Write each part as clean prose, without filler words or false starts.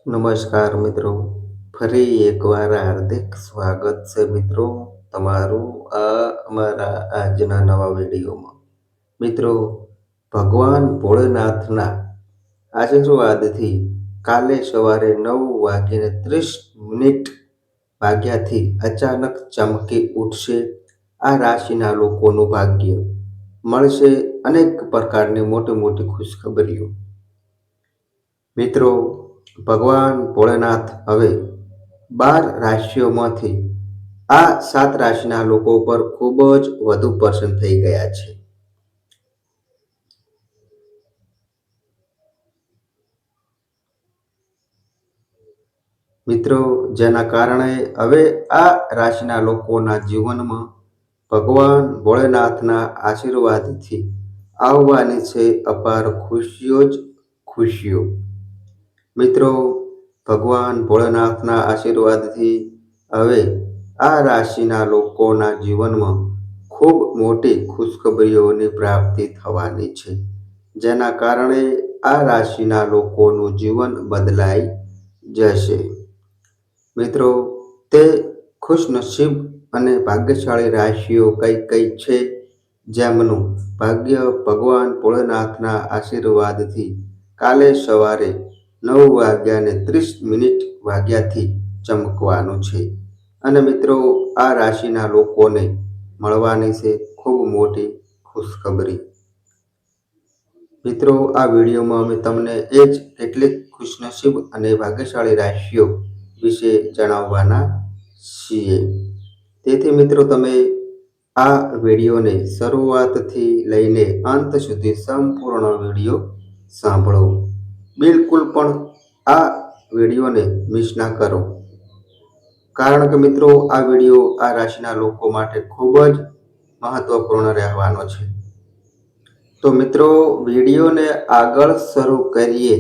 નમસ્કાર મિત્રો, ફરી એકવાર હાર્દિક સ્વાગત છે મિત્રો તમારું અમારા આજના નવા વિડીયોમાં. મિત્રો, ભગવાન ભોળેનાથના આશીર્વાદથી કાલે સવારે 9:30 વાગ્યાથી અચાનક ચમકી ઉઠશે આ રાશિના લોકોનું ભાગ્ય. મળશે અનેક પ્રકારની મોટી મોટી ખુશખબરીઓ. મિત્રો, ભગવાન ભોળેનાથ હવે 12 રાશિઓમાંથી આ 7 રાશિના લોકો પર ખૂબ જ વધુ પ્રસન્ન થઈ ગયા છે. મિત્રો, જેના કારણે હવે આ રાશિના લોકોના જીવનમાં ભગવાન ભોળેનાથના આશીર્વાદથી આવવાની છે અપાર ખુશીઓ જ ખુશીઓ. મિત્રો, ભગવાન ભોળેનાથના આશીર્વાદથી હવે આ રાશિના લોકોના જીવનમાં ખૂબ મોટી ખુશખબરીઓની પ્રાપ્તિ થવાની છે, જેના કારણે આ રાશિના લોકોનું જીવન બદલાઈ જશે. મિત્રો, તે ખુશનસીબ અને ભાગ્યશાળી રાશિઓ કઈ કઈ છે જેમનું ભાગ્ય ભગવાન ભોળેનાથના આશીર્વાદથી કાલે સવારે 9:30 વાગ્યાથી ચમકવાનું છે. અને મિત્રો, આ રાશિના લોકોને મળવાની છે ખૂબ મોટી ખુશખબરી. મિત્રો, આ વિડીયોમાં અમે તમને એ જ કેટલીક ખુશનસીબ અને ભાગ્યશાળી રાશિઓ વિશે જણાવવાના છીએ. તેથી મિત્રો, તમે આ વિડીયોને શરૂઆતથી લઈને અંત સુધી સંપૂર્ણ વિડીયો સાંભળો. બિલકુલ પણ આ વિડીયોને મિસ ના કરો, કારણ કે મિત્રો, આ વિડીયો આ રાશિના લોકો માટે ખૂબ જ મહત્વપૂર્ણ રહેવાનો છે. તો મિત્રો, વિડીયોને આગળ શરૂ કરીએ.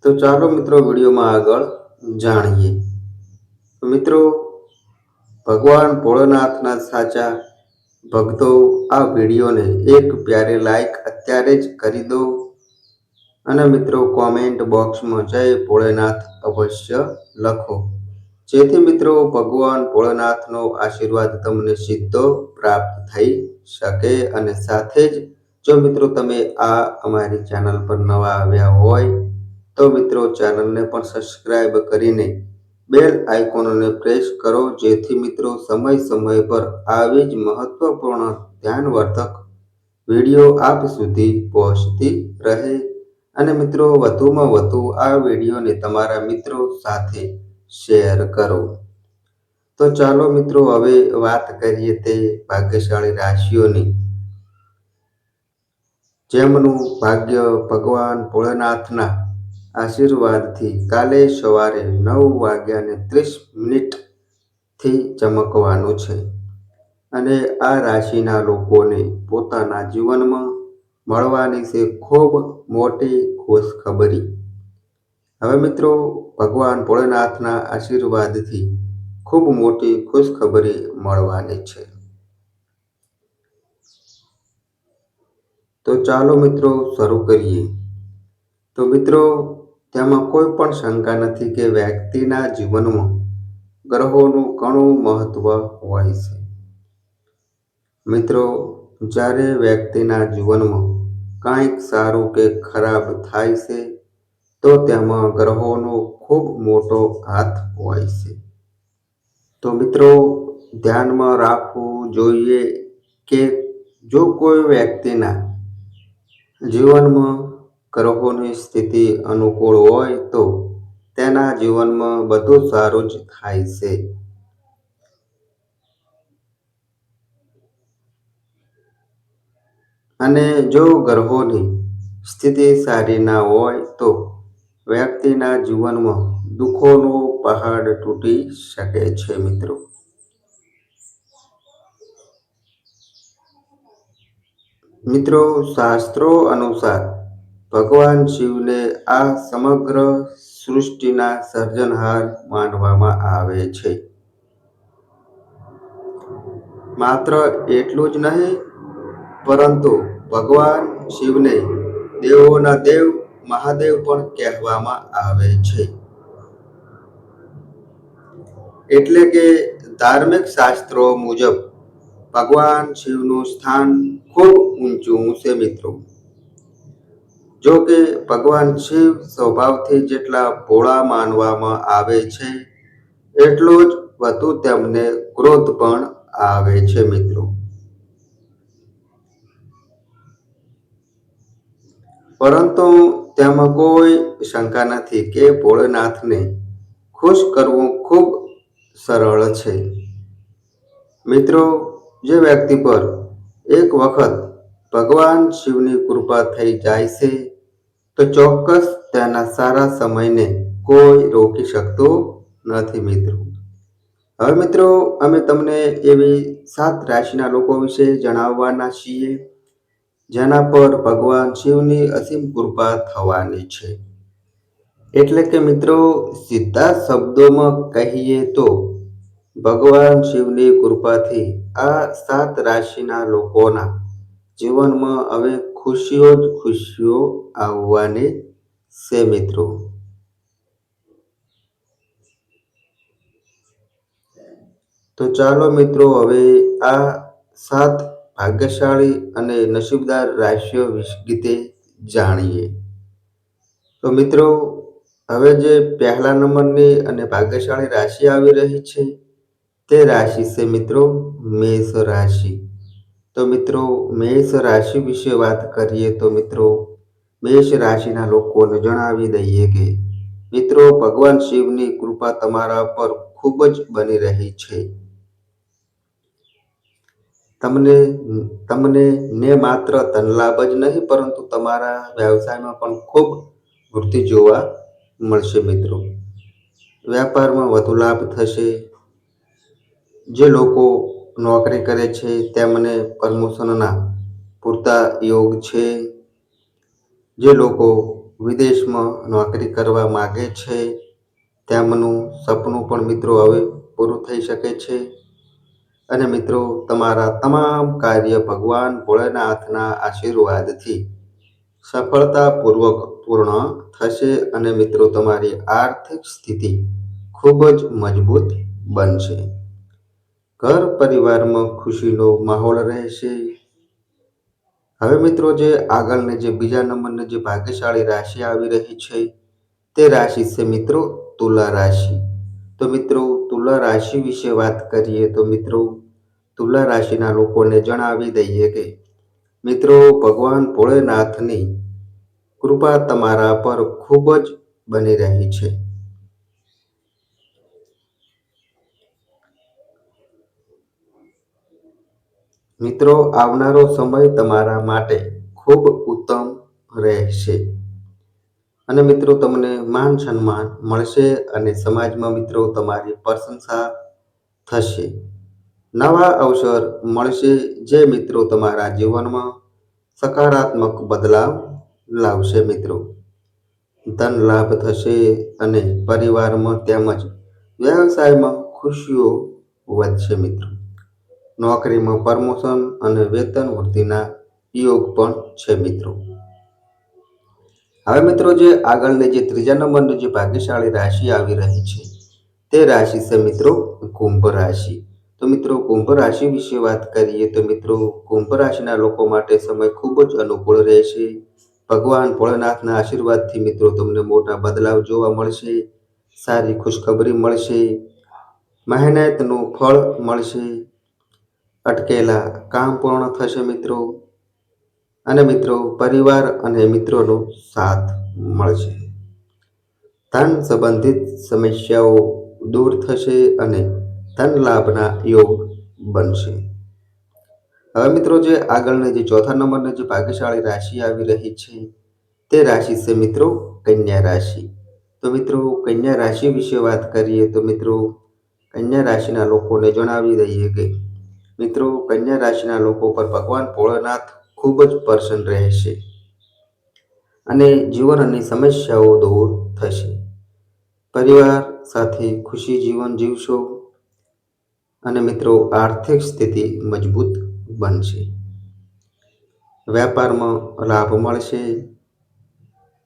તો ચાલો મિત્રો, વિડીયોમાં આગળ જાણીએ. તો મિત્રો, ભગવાન ભોળેનાથના સાચા ભક્તો આ વિડીયોને એક પ્યારી લાઈક અત્યારે જ કરી દો. અને મિત્રો, કોમેન્ટ બોક્સમાં જય ભોળેનાથ અવશ્ય લખો, જેથી મિત્રો ભગવાન ભોળેનાથનો આશીર્વાદ તમને સીધો પ્રાપ્ત થઈ શકે. અને સાથે જ જો મિત્રો તમે આ અમારી ચેનલ પર નવા આવ્યા હોય તો મિત્રો ચેનલને પણ સબસ્ક્રાઇબ કરીને બેલ આઇકોનને પ્રેસ કરો, જેથી મિત્રો સમય પર આવી જ મહત્વપૂર્ણ ધ્યાનવર્ધક વિડીયો આપ સુધી પહોંચતી રહે. અને મિત્રો, વધુમાં વધુ આ વિડીયોને તમારા મિત્રો સાથે શેર કરો. તો ચાલો મિત્રો, હવે વાત કરીએ તે ભાગ્યશાળી રાશિઓની જેમનું ભાગ્ય ભગવાન ભોળેનાથના આશીર્વાદથી કાલે સવારે 9:30 ચમકવાનું છે. અને આ રાશિના લોકોને પોતાના જીવનમાં મળવાની છે ખૂબ મોટી ખુશખબરી. હવે મિત્રો, ભગવાન ભોળેનાથના આશીર્વાદથી ખૂબ મોટી ખુશખબરી મળવાની છે. તો ચાલો મિત્રો શરૂ કરીએ. તો મિત્રો, તેમાં કોઈ પણ શંકા નથી કે વ્યક્તિના જીવનમાં ગ્રહોનું ઘણું મહત્વ હોય છે. મિત્રો, જ્યારે વ્યક્તિના જીવનમાં કંઈક સારું કે ખરાબ થાય છે તો તેમાં ગ્રહોનો ખૂબ મોટો હાથ હોય છે. તો મિત્રો, ધ્યાનમાં રાખવું જોઈએ કે જો કોઈ વ્યક્તિના જીવનમાં ગ્રહોની સ્થિતિ અનુકૂળ હોય તો તેના જીવનમાં બધું સારું જ થાય છે. અને જો ગ્રહોની સ્થિતિ સારી ના હોય તો વ્યક્તિના જીવનમાં દુઃખોનો પહાડ તૂટી શકે છે. મિત્રો, શાસ્ત્રો અનુસાર ભગવાન શિવને આ સમગ્ર સૃષ્ટિના સર્જનહાર માનવામાં આવે છે. માત્ર એટલું જ નહીં, પરંતુ ભગવાન શિવને દેવોના દેવ મહાદેવ પણ કહેવામાં આવે છે. એટલે કે ધાર્મિક શાસ્ત્રો મુજબ ભગવાન શિવનું સ્થાન ખૂબ ઊંચું છે મિત્રો. જો કે ભગવાન શિવ સ્વભાવથી જેટલા ભોળા માનવામાં આવે છે, એટલો જ વધુ તેમને ક્રોધ પણ આવે છે મિત્રો. પરંતુ તેમાં કોઈ શંકા નથી કે ભોળેનાથને ખુશ કરવું ખૂબ સરળ છે. મિત્રો, જે વ્યક્તિ પર એક વખત ભગવાન શિવની કૃપા થઈ જાય છે, તો ચોક્કસ તેના સારા સમયને કોઈ રોકી શકતું નથી મિત્રો. હવે મિત્રો, અમે તમને એવી 7 રાશિના લોકો વિશે જણાવવાના છીએ જેના પર ભગવાન શિવની અસીમ કૃપા થવાની છે. એટલે કે મિત્રો, સીધા શબ્દોમાં કહીએ તો ભગવાન શિવની કૃપાથી આ 7 રાશિના લોકોના જીવનમાં હવે ખુશીઓ જ ખુશીઓ આવવાની છે મિત્રો. તો ચાલો મિત્રો, હવે આ 7 ભાગ્યશાળી અને નસીબદાર રાશિઓ વિશે જાણીએ. તો મિત્રો, હવે જે પહેલા નંબરની અને ભાગ્યશાળી રાશિ આવી રહી છે, તે રાશિ છે મિત્રો મેષ રાશિ. તો મિત્રો, મેષ રાશિ વિશે વાત કરીએ તો મિત્રો, મેષ રાશિના લોકોને જણાવી દઈએ કે મિત્રો, ભગવાન શિવની કૃપા તમારા પર ખૂબ જ બની રહી છે. તમને તમને ને માત્ર ધન લાભ જ નહીં, પરંતુ તમારા વ્યવસાયમાં પણ ખૂબ વૃદ્ધિ જોવા મળશે મિત્રો. વ્યાપારમાં વધુ લાભ થશે. જે લોકો નોકરી કરે છે તેમને પ્રમોશનના પૂરતા યોગ છે. જે લોકો વિદેશમાં નોકરી કરવા માગે છે, તેમનું સપનું પણ મિત્રો હવે પૂરું થઈ શકે છે. અને મિત્રો, તમારા તમામ કાર્ય ભગવાન ભોળેનાથના આશીર્વાદથી સફળતાપૂર્વક પૂર્ણ થશે અને મિત્રો, તમારી આર્થિક સ્થિતિ ખૂબ જ મજબૂત બનશે. ઘર પરિવારમાં ખુશીનો માહોલ રહેશે. હવે મિત્રો, જે આગળની જે બીજા નંબરની જે ભાગ્યશાળી રાશિ આવી રહી છે, તે રાશિ છે મિત્રો તુલા રાશિ. તો મિત્રો, તુલા રાશિ વિશે વાત કરીએ તો મિત્રો, તુલા રાશિના લોકોને જણાવી દઈએ કે મિત્રો, ભગવાન ભોળેનાથની કૃપા તમારા પર ખૂબ જ બની રહી છે. મિત્રો, આવનારો સમય તમારા માટે ખૂબ ઉત્તમ રહેશે અને મિત્રો, તમને માન સન્માન મળશે અને સમાજમાં મિત્રો તમારી પ્રશંસા થશે. નવા અવસર મળશે જે મિત્રો તમારા જીવનમાં સકારાત્મક બદલાવ લાવશે મિત્રો. ધન લાભ થશે અને પરિવારમાં તેમજ વ્યવસાયમાં ખુશીઓ વધશે મિત્રો. નોકરીમાં પ્રમોશન અને વેતન વૃદ્ધિના યોગ પણ છે મિત્રો. હવે મિત્રો, જે આગળની જે ત્રીજા નંબરની જે ભાગ્યશાળી રાશિ આવી રહી છે, તે રાશિ છે મિત્રો કુંભ રાશિ. તો મિત્રો, કુંભ રાશિ વિશે વાત કરીએ તો મિત્રો, કુંભ રાશિના લોકો માટે સમય ખૂબ જ અનુકૂળ રહેશે. ભગવાન ભોળેનાથના આશીર્વાદથી મિત્રો તમને મોટા બદલાવ જોવા મળશે. સારી ખુશખબરી મળશે. મહેનતનું ફળ મળશે. અટકેલા કામ પૂર્ણ થશે મિત્રો. અને મિત્રો, પરિવાર અને મિત્રોનો સાથ મળશે. ધન સંબંધિત સમસ્યાઓ દૂર થશે અને ધન લાભના યોગ બનશે. હવે મિત્રો, જે આગળની જે ચોથા નંબરની જે ભાગ્યશાળી રાશિ આવી રહી છે, તે રાશિ છે મિત્રો કન્યા રાશિ. તો મિત્રો, કન્યા રાશિ વિશે વાત કરીએ તો મિત્રો, કન્યા રાશિના લોકોને જણાવી દઈએ કે મિત્રો, કન્યા રાશિના લોકો પર ભગવાન ભોળેનાથ ખૂબ જ પ્રસન્ન રહેશે અને જીવનની સમસ્યાઓ દૂર થશે. પરિવાર સાથે ખુશી જીવન જીવશો અને મિત્રો, આર્થિક સ્થિતિ મજબૂત બનશે. વ્યાપારમાં લાભ મળશે.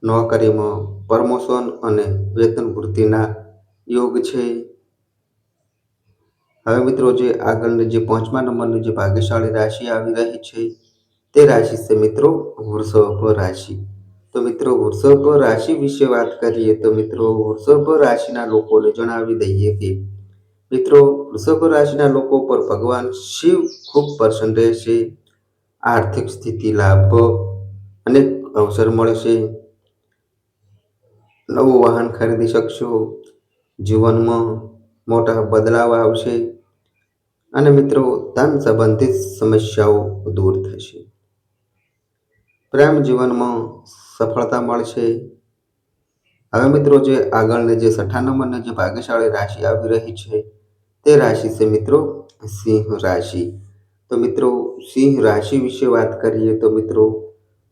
નોકરીમાં પ્રમોશન અને વેતન વૃદ્ધિના યોગ છે. હવે મિત્રો જે આગળની જે 5મા નંબરની જે ભાગ્યશાળી રાશિ આવી રહી છે તે રાશિ છે મિત્રો વૃષભ રાશિ. તો મિત્રો વૃષભ રાશિ વિશે વાત કરીએ તો મિત્રો વૃષભ રાશિના લોકોને જણાવી દઈએ કે મિત્રો વૃષભ રાશિના લોકો પર ભગવાન શિવ ખૂબ પ્રસન્ન રહેશે. આર્થિક સ્થિતિ લાભ અને અવસર મળશે. નવું વાહન ખરીદી શકશો. જીવનમાં મોટા બદલાવ આવશે અને મિત્રો ધન સંબંધિત સમસ્યાઓ દૂર થશે. પ્રેમ જીવનમાં સફળતા મળશે. હવે મિત્રો જે આગળની જે 6 નંબરની જે ભાગ્યશાળી રાશિ આવી રહી છે તે રાશિ છે મિત્રો સિંહ રાશિ. તો મિત્રો સિંહ રાશિ વિશે વાત કરીએ તો મિત્રો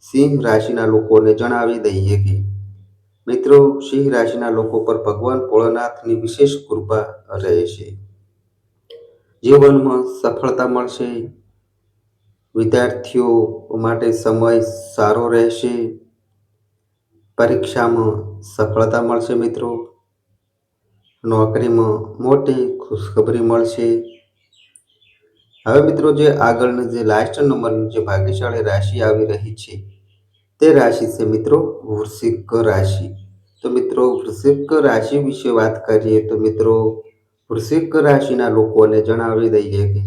સિંહ રાશિના લોકોને જણાવી દઈએ કે મિત્રો સિંહ રાશિના લોકો પર ભગવાન ભોળાનાથની વિશેષ કૃપા રહેશે. જીવનમાં સફળતા મળશે. વિદ્યાર્થીઓ માટે સમય સારો રહેશે. પરીક્ષામાં સફળતા મળશે મિત્રો. નોકરીમાં મોટી ખુશખબરી મળશે. હવે મિત્રો જે આગળની જે લાસ્ટ નંબરની જે ભાગ્યશાળી રાશિ આવી રહી છે તે રાશિ છે મિત્રો વૃશ્ચિક રાશિ. તો મિત્રો વૃશ્ચિક રાશિ વિશે વાત કરીએ તો મિત્રો વૃશ્ચિક રાશિના લોકોને જણાવી દઈએ કે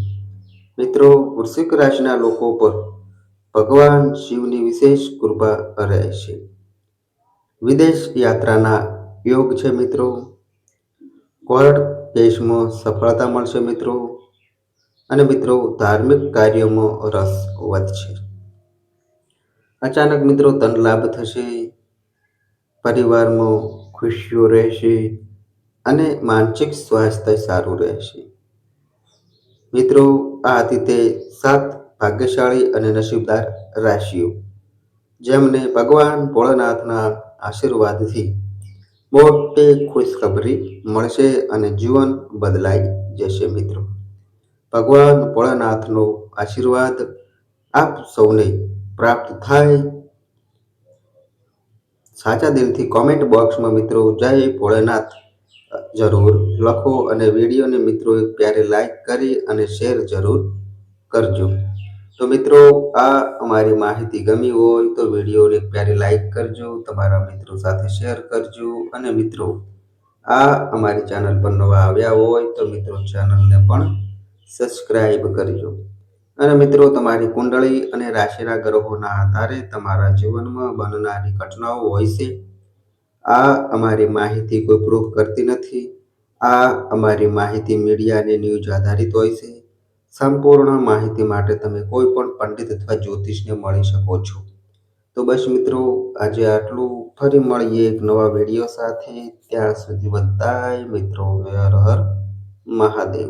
મિત્રો વૃશ્ચિક રાશિના લોકો પર ભગવાન શિવની વિશેષ કૃપા રહેશે. વિદેશ યાત્રાના યોગ છે મિત્રો. કોર્ટ કેસમાં સફળતા મળશે મિત્રો. અને મિત્રો ધાર્મિક કાર્યોમાં રસ વધશે. અચાનક મિત્રો ધન લાભ થશે. પરિવારમાં ખુશીઓ રહેશે અને માનસિક સ્વાસ્થ્ય સારું રહેશે. મિત્રો આ હતી તે 7 ભાગ્યશાળી અને નસીબદાર રાશિઓ જેમને ભગવાન ભોળાનાથના આશીર્વાદથી મોટી ખુશખબરી મળશે અને જીવન બદલાઈ જશે મિત્રો. ભગવાન ભોળાનાથનો આશીર્વાદ આપ સૌને પ્રાપ્ત થાય. સાચા દિલથી કોમેન્ટ બોક્સમાં મિત્રો જય ભોળાનાથ જરૂર લખો અને વિડીયોને મિત્રો એક પ્યારે લાઈક કરી અને શેર જરૂર કરજો. તો મિત્રો આ અમારી માહિતી ગમી હોય તો વિડીયોને એક પ્યારી લાઈક કરજો, તમારા મિત્રો સાથે શેર કરજો અને મિત્રો આ અમારી ચેનલ પર નવા આવ્યા હોય તો મિત્રો ચેનલને પણ સબસ્ક્રાઈબ કરજો. અને મિત્રો તમારી કુંડળી અને રાશિના ગ્રહોના આધારે તમારા જીવનમાં બનનારી ઘટનાઓ હોય છે. આ અમારી માહિતી કોઈ પ્રૂફ કરતી નથી. આ અમારી માહિતી મીડિયા અને ન્યૂઝ આધારિત હોય છે. સંપૂર્ણ માહિતી માટે તમે કોઈ પણ પંડિત અથવા જ્યોતિષને મળી શકો છો. તો બસ મિત્રો આજે આટલું. ફરી મળીએ એક નવા વિડીયો સાથે. ત્યાં સુધી બધાય મિત્રો હર હર મહાદેવ.